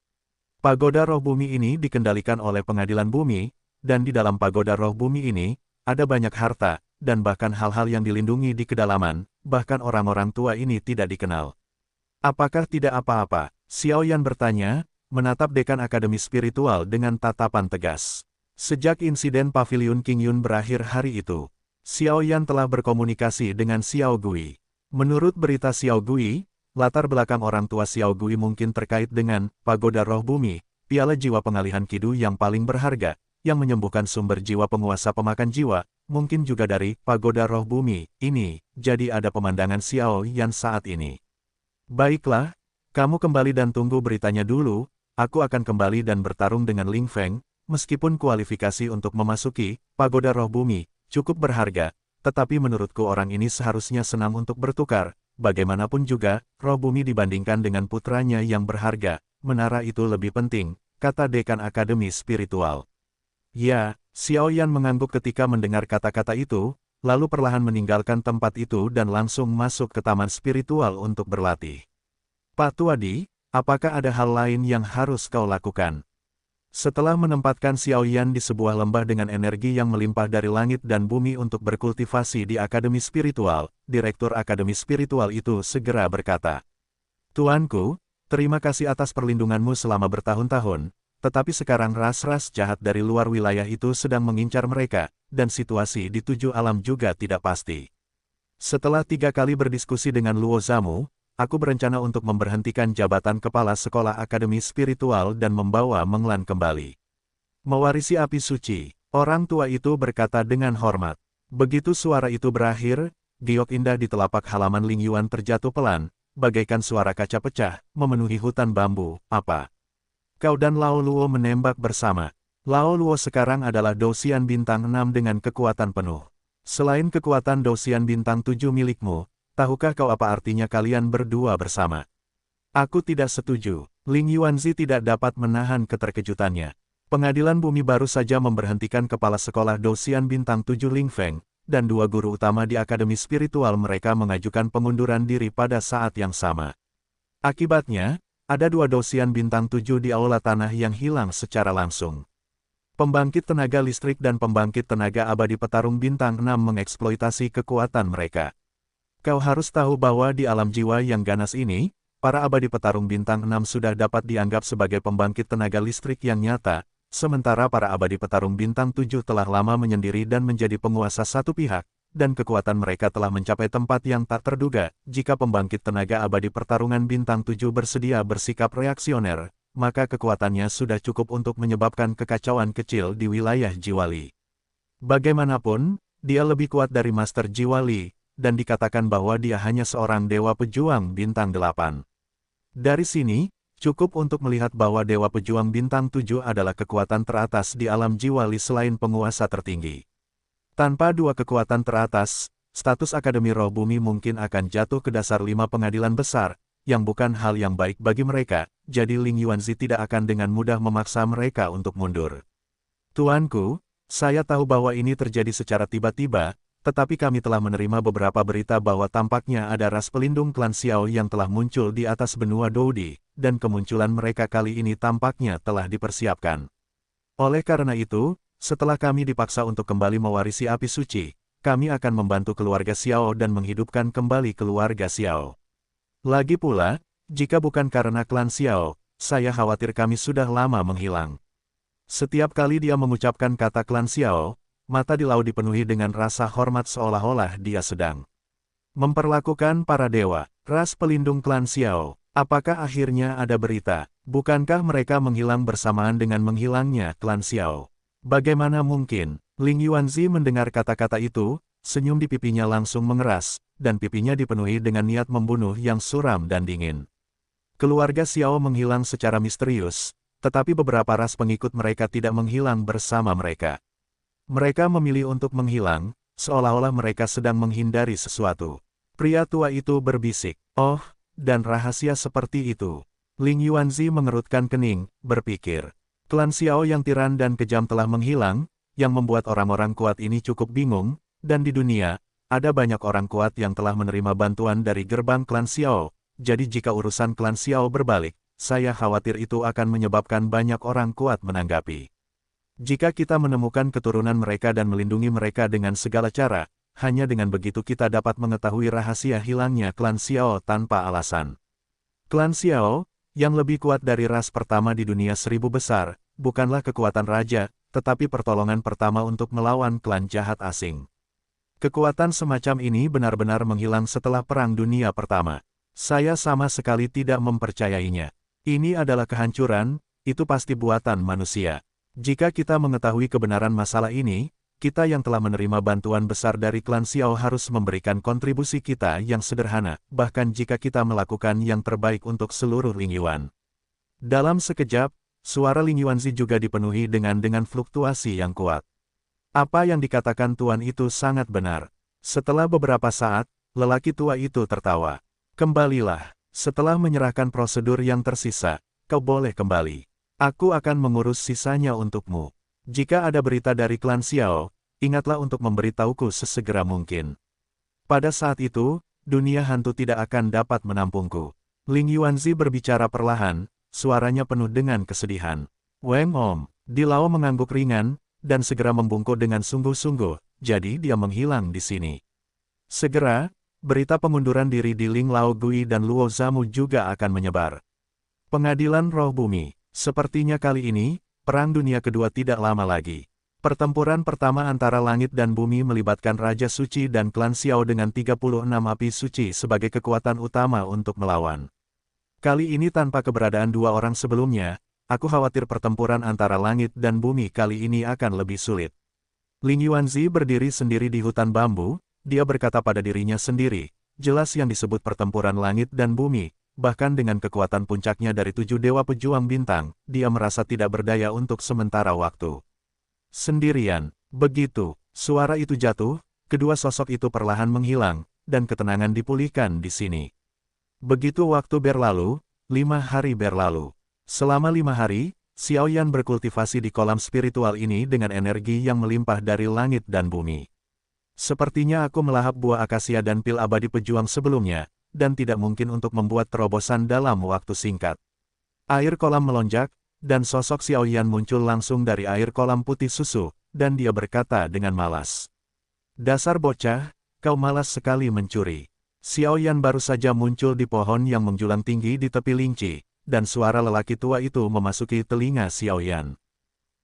Pagoda Roh Bumi ini dikendalikan oleh Pengadilan Bumi, dan di dalam Pagoda Roh Bumi ini, ada banyak harta, dan bahkan hal-hal yang dilindungi di kedalaman, bahkan orang-orang tua ini tidak dikenal. "Apakah tidak apa-apa?" Xiao Yan bertanya, menatap Dekan Akademi Spiritual dengan tatapan tegas. Sejak insiden Paviliun King Yun berakhir hari itu, Xiao Yan telah berkomunikasi dengan Xiao Gui. Menurut berita Xiao Gui, latar belakang orang tua Xiao Gui mungkin terkait dengan Pagoda Roh Bumi, piala jiwa pengalihan Kidu yang paling berharga, yang menyembuhkan sumber jiwa penguasa pemakan jiwa, mungkin juga dari Pagoda Roh Bumi ini, jadi ada pemandangan Xiao Yan saat ini. "Baiklah, kamu kembali dan tunggu beritanya dulu, aku akan kembali dan bertarung dengan Ling Feng, meskipun kualifikasi untuk memasuki Pagoda Roh Bumi cukup berharga, tetapi menurutku orang ini seharusnya senang untuk bertukar, bagaimanapun juga, Roh Bumi dibandingkan dengan putranya yang berharga, menara itu lebih penting," kata Dekan Akademi Spiritual. "Ya," Xiao Yan mengangguk ketika mendengar kata-kata itu, lalu perlahan meninggalkan tempat itu dan langsung masuk ke taman spiritual untuk berlatih. "Pak Tuadi, apakah ada hal lain yang harus kau lakukan?" Setelah menempatkan Xiao Yan di sebuah lembah dengan energi yang melimpah dari langit dan bumi untuk berkultivasi di Akademi Spiritual, Direktur Akademi Spiritual itu segera berkata, "Tuanku, terima kasih atas perlindunganmu selama bertahun-tahun, tetapi sekarang ras-ras jahat dari luar wilayah itu sedang mengincar mereka, dan situasi di 7 alam juga tidak pasti. Setelah 3 kali berdiskusi dengan Luo Zamu, aku berencana untuk memberhentikan jabatan Kepala Sekolah Akademi Spiritual dan membawa Menglan kembali. Mewarisi api suci," orang tua itu berkata dengan hormat. Begitu suara itu berakhir, giok indah di telapak halaman Ling Yuan terjatuh pelan, bagaikan suara kaca pecah, memenuhi hutan bambu. "Apa? Kau dan Lao Luo menembak bersama?" Lao Luo sekarang adalah Dosian Bintang 6 dengan kekuatan penuh. Selain kekuatan Dosian Bintang 7 milikmu, tahukah kau apa artinya kalian berdua bersama? "Aku tidak setuju." Ling Yuanzi tidak dapat menahan keterkejutannya. Pengadilan Bumi baru saja memberhentikan Kepala Sekolah Dosian Bintang 7 Ling Feng, dan 2 guru utama di Akademi Spiritual mereka mengajukan pengunduran diri pada saat yang sama. Akibatnya, ada 2 Dosian Bintang 7 di Aula Tanah yang hilang secara langsung. Pembangkit tenaga listrik dan pembangkit tenaga abadi petarung Bintang 6 mengeksploitasi kekuatan mereka. Kau harus tahu bahwa di alam jiwa yang ganas ini, para abadi petarung Bintang 6 sudah dapat dianggap sebagai pembangkit tenaga listrik yang nyata, sementara para abadi petarung Bintang 7 telah lama menyendiri dan menjadi penguasa satu pihak, dan kekuatan mereka telah mencapai tempat yang tak terduga. Jika pembangkit tenaga abadi pertarungan Bintang 7 bersedia bersikap reaksioner, maka kekuatannya sudah cukup untuk menyebabkan kekacauan kecil di wilayah Jiwali. Bagaimanapun, dia lebih kuat dari Master Jiwali, dan dikatakan bahwa dia hanya seorang dewa pejuang Bintang 8. Dari sini, Cukup untuk melihat bahwa Dewa Pejuang Bintang 7 adalah kekuatan teratas di alam jiwa Li selain penguasa tertinggi. Tanpa dua kekuatan teratas, status Akademi Roh Bumi mungkin akan jatuh ke dasar 5 pengadilan besar, yang bukan hal yang baik bagi mereka, jadi Ling Yuanzi tidak akan dengan mudah memaksa mereka untuk mundur. Tuanku, saya tahu bahwa ini terjadi secara tiba-tiba, tetapi kami telah menerima beberapa berita bahwa tampaknya ada ras pelindung klan Xiao yang telah muncul di atas benua Doudi, dan kemunculan mereka kali ini tampaknya telah dipersiapkan. Oleh karena itu, setelah kami dipaksa untuk kembali mewarisi api suci, kami akan membantu keluarga Xiao dan menghidupkan kembali keluarga Xiao. Lagi pula, jika bukan karena klan Xiao, saya khawatir kami sudah lama menghilang. Setiap kali dia mengucapkan kata klan Xiao, mata di laut dipenuhi dengan rasa hormat seolah-olah dia sedang memperlakukan para dewa, ras pelindung klan Xiao. Apakah akhirnya ada berita? Bukankah mereka menghilang bersamaan dengan menghilangnya klan Xiao? Bagaimana mungkin? Ling Yuanzi mendengar kata-kata itu, senyum di pipinya langsung mengeras, dan pipinya dipenuhi dengan niat membunuh yang suram dan dingin. Keluarga Xiao menghilang secara misterius, tetapi beberapa ras pengikut mereka tidak menghilang bersama mereka. Mereka memilih untuk menghilang, seolah-olah mereka sedang menghindari sesuatu. Pria tua itu berbisik, "Oh, dan rahasia seperti itu." Ling Yuanzi mengerutkan kening, berpikir. Klan Xiao yang tiran dan kejam telah menghilang, yang membuat orang-orang kuat ini cukup bingung, dan di dunia, ada banyak orang kuat yang telah menerima bantuan dari gerbang klan Xiao, jadi jika urusan klan Xiao berbalik, saya khawatir itu akan menyebabkan banyak orang kuat menanggapi. Jika kita menemukan keturunan mereka dan melindungi mereka dengan segala cara, hanya dengan begitu kita dapat mengetahui rahasia hilangnya klan Xiao tanpa alasan. Klan Xiao, yang lebih kuat dari ras pertama di dunia 1000 besar, bukanlah kekuatan raja, tetapi pertolongan pertama untuk melawan klan jahat asing. Kekuatan semacam ini benar-benar menghilang setelah Perang Dunia Pertama. Saya sama sekali tidak mempercayainya. Ini adalah kehancuran, itu pasti buatan manusia. Jika kita mengetahui kebenaran masalah ini, kita yang telah menerima bantuan besar dari klan Xiao harus memberikan kontribusi kita yang sederhana, bahkan jika kita melakukan yang terbaik untuk seluruh Ling Yuan. Dalam sekejap, suara Ling Yuanzi juga dipenuhi dengan fluktuasi yang kuat. Apa yang dikatakan tuan itu sangat benar. Setelah beberapa saat, lelaki tua itu tertawa. Kembalilah. Setelah menyerahkan prosedur yang tersisa, kau boleh kembali. Aku akan mengurus sisanya untukmu. Jika ada berita dari klan Xiao, ingatlah untuk memberitahuku sesegera mungkin. Pada saat itu, dunia hantu tidak akan dapat menampungku. Ling Yuanzi berbicara perlahan, suaranya penuh dengan kesedihan. Weng Om, Di Lao mengangguk ringan, dan segera membungkuk dengan sungguh-sungguh, jadi dia menghilang di sini. Segera, berita pengunduran diri di Ling Lao Gui dan Luo Zamu juga akan menyebar. Pengadilan Roh Bumi. Sepertinya kali ini, Perang Dunia Kedua tidak lama lagi. Pertempuran pertama antara langit dan bumi melibatkan Raja Suci dan klan Xiao dengan 36 api suci sebagai kekuatan utama untuk melawan. Kali ini tanpa keberadaan dua orang sebelumnya, aku khawatir pertempuran antara langit dan bumi kali ini akan lebih sulit. Ling Yuanzi berdiri sendiri di hutan bambu. Dia berkata pada dirinya sendiri, jelas yang disebut pertempuran langit dan bumi, bahkan dengan kekuatan puncaknya dari 7 dewa pejuang bintang, dia merasa tidak berdaya untuk sementara waktu. Sendirian, begitu, suara itu jatuh, kedua sosok itu perlahan menghilang, dan ketenangan dipulihkan di sini. Begitu waktu berlalu, 5 hari berlalu. Selama 5 hari, Xiao Yan berkultivasi di kolam spiritual ini dengan energi yang melimpah dari langit dan bumi. Sepertinya aku melahap buah akasia dan pil abadi pejuang sebelumnya, dan tidak mungkin untuk membuat terobosan dalam waktu singkat. Air kolam melonjak, dan sosok Xiao Yan muncul langsung dari air kolam putih susu, dan dia berkata dengan malas. Dasar bocah, kau malas sekali mencuri. Xiao Yan baru saja muncul di pohon yang menjulang tinggi di tepi linci, dan suara lelaki tua itu memasuki telinga Xiao Yan.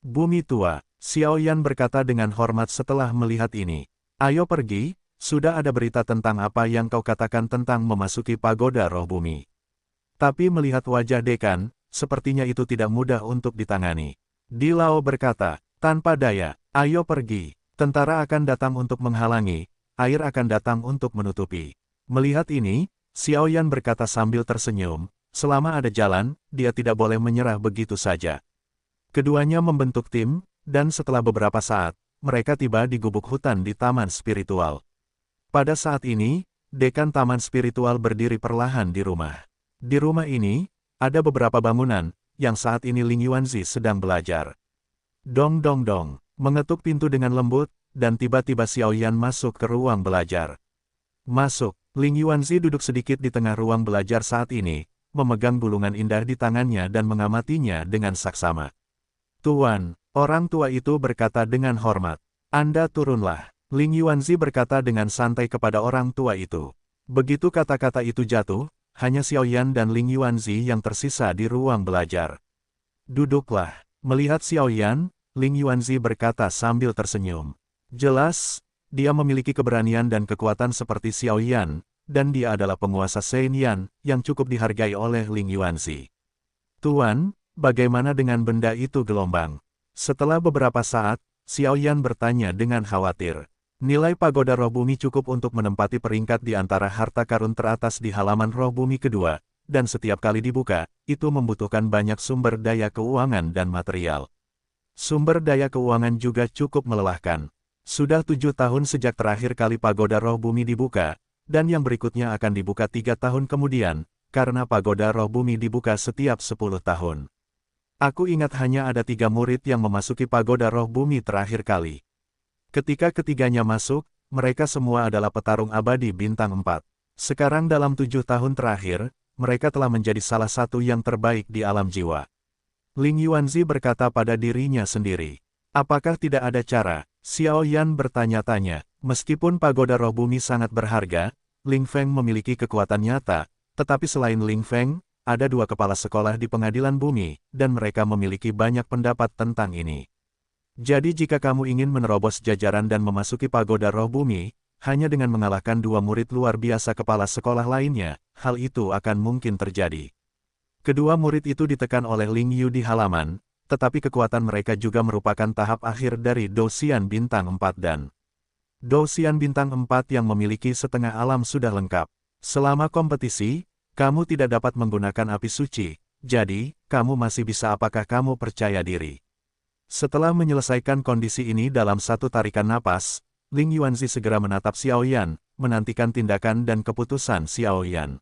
Bumi tua, Xiao Yan berkata dengan hormat setelah melihat ini. Ayo pergi, sudah ada berita tentang apa yang kau katakan tentang memasuki pagoda roh bumi. Tapi melihat wajah dekan, sepertinya itu tidak mudah untuk ditangani. Di Lao berkata, tanpa daya, ayo pergi, tentara akan datang untuk menghalangi, air akan datang untuk menutupi. Melihat ini, Xiao Yan berkata sambil tersenyum, Selama ada jalan, dia tidak boleh menyerah begitu saja. Keduanya membentuk tim, dan setelah beberapa saat, mereka tiba di gubuk hutan di Taman Spiritual. Pada saat ini, dekan Taman Spiritual berdiri perlahan di rumah. Di rumah ini, ada beberapa bangunan, yang saat ini Ling Yuanzi sedang belajar. Dong dong dong, mengetuk pintu dengan lembut, dan tiba-tiba Xiao Yan masuk ke ruang belajar. Masuk, Ling Yuanzi duduk sedikit di tengah ruang belajar saat ini, memegang bulungan indah di tangannya dan mengamatinya dengan saksama. Tuan, orang tua itu berkata dengan hormat. Anda turunlah. Ling Yuanzi berkata dengan santai kepada orang tua itu. Begitu kata-kata itu jatuh, hanya Xiao Yan dan Ling Yuanzi yang tersisa di ruang belajar. Duduklah. Melihat Xiao Yan, Ling Yuanzi berkata sambil tersenyum. Jelas, dia memiliki keberanian dan kekuatan seperti Xiao Yan, dan dia adalah penguasa Shen Yan, yang cukup dihargai oleh Ling Yuanzi. Tuan, bagaimana dengan benda itu gelombang? Setelah beberapa saat, Xiao Yan bertanya dengan khawatir. Nilai pagoda roh bumi cukup untuk menempati peringkat di antara harta karun teratas di halaman roh bumi kedua, dan setiap kali dibuka, itu membutuhkan banyak sumber daya keuangan dan material. Sumber daya keuangan juga cukup melelahkan. Sudah 7 tahun sejak terakhir kali pagoda roh bumi dibuka, dan yang berikutnya akan dibuka 3 tahun kemudian, karena pagoda roh bumi dibuka setiap 10 tahun. Aku ingat hanya ada 3 murid yang memasuki pagoda roh bumi terakhir kali. Ketika ketiganya masuk, mereka semua adalah petarung abadi bintang 4. Sekarang dalam 7 tahun terakhir, mereka telah menjadi salah satu yang terbaik di alam jiwa. Ling Yuanzi berkata pada dirinya sendiri. Apakah tidak ada cara? Xiao Yan bertanya-tanya. Meskipun pagoda roh bumi sangat berharga, Ling Feng memiliki kekuatan nyata, tetapi selain Ling Feng, ada 2 kepala sekolah di pengadilan bumi, dan mereka memiliki banyak pendapat tentang ini. Jadi jika kamu ingin menerobos jajaran dan memasuki pagoda roh bumi, hanya dengan mengalahkan 2 murid luar biasa kepala sekolah lainnya, hal itu akan mungkin terjadi. Kedua murid itu ditekan oleh Ling Yu di halaman, tetapi kekuatan mereka juga merupakan tahap akhir dari Dosian bintang 4 dan Dosian bintang 4 yang memiliki setengah alam sudah lengkap. Selama kompetisi, kamu tidak dapat menggunakan api suci, jadi, kamu masih bisa. Apakah kamu percaya diri? Setelah menyelesaikan kondisi ini dalam satu tarikan napas, Ling Yuanzi segera menatap Xiao Yan, menantikan tindakan dan keputusan Xiao Yan.